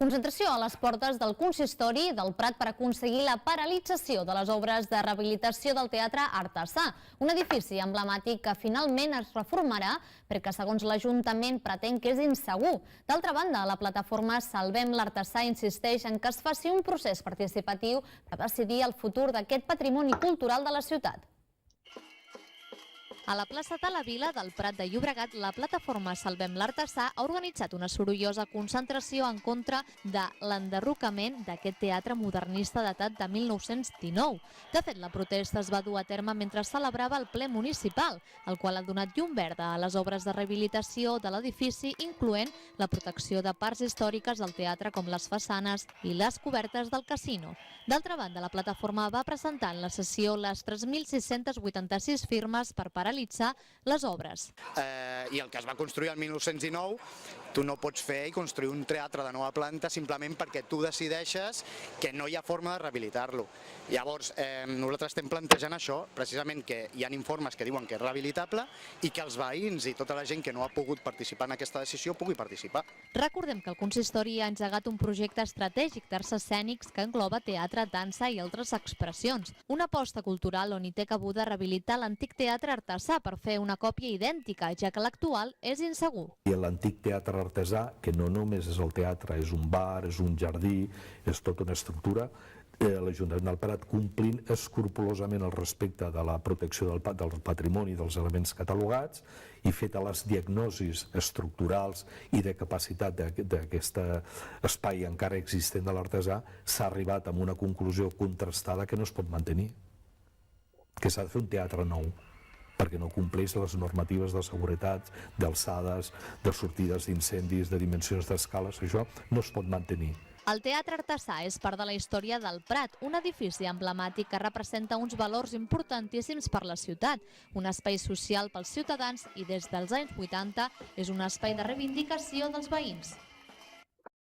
Concentració a les portes del consistori del Prat per aconseguir la paralització de les obres de rehabilitació del Teatre Artesà, un edifici emblemàtic que finalment es reformarà perquè, segons l'Ajuntament, pretén que és insegur. D'altra banda, la plataforma Salvem l'Artesà insisteix en que es faci un procés participatiu per decidir el futur d'aquest patrimoni cultural de la ciutat. A la plaça de la Vila del Prat de Llobregat, la plataforma Salvem l'Artesà ha organitzat una sorollosa concentració en contra de l'enderrocament d'aquest teatre modernista datat de 1919. De fet, la protesta es va dur a terme mentre celebrava el ple municipal, el qual ha donat llum verda a les obres de rehabilitació de l'edifici, incloent la protecció de parts històriques del teatre com les façanes i les cobertes del casino. D'altra banda, la plataforma va presentar en la sessió les 3.686 firmes per paralitzar les obres. I el que es va construir el 1919, tu no pots fer i construir un teatre de nova planta simplement perquè tu decideixes que no hi ha forma de rehabilitar-lo. Llavors, nosaltres estem plantejant això, precisament que hi ha informes que diuen que és rehabilitable i que els veïns i tota la gent que no ha pogut participar en aquesta decisió pugui participar. Recordem que el consistori ha engegat un projecte estratègic d'arts escènics que engloba teatre, dansa i altres expressions. Una aposta cultural on hi té cabuda rehabilitar l'antic teatre artesà per fer una còpia idèntica, ja que l'actual és insegur. I l'antic teatre artesà, que no només és el teatre, és un bar, és un jardí, és tota una estructura, l'Ajuntament del Prat complint escrupolosament el respecte de la protecció del patrimoni dels elements catalogats i feta les diagnosis estructurals i de capacitat d'aquest espai encara existent de l'artesà, s'ha arribat a una conclusió contrastada que no es pot mantenir, que s'ha de fer un teatre nou perquè no compleix les normatives de seguretat, d'alçades, de sortides d'incendis, de dimensions d'escales, això no es pot mantenir. El Teatre Artesà és part de la història del Prat, un edifici emblemàtic que representa uns valors importantíssims per la ciutat, un espai social pels ciutadans i des dels anys 80 és un espai de reivindicació dels veïns.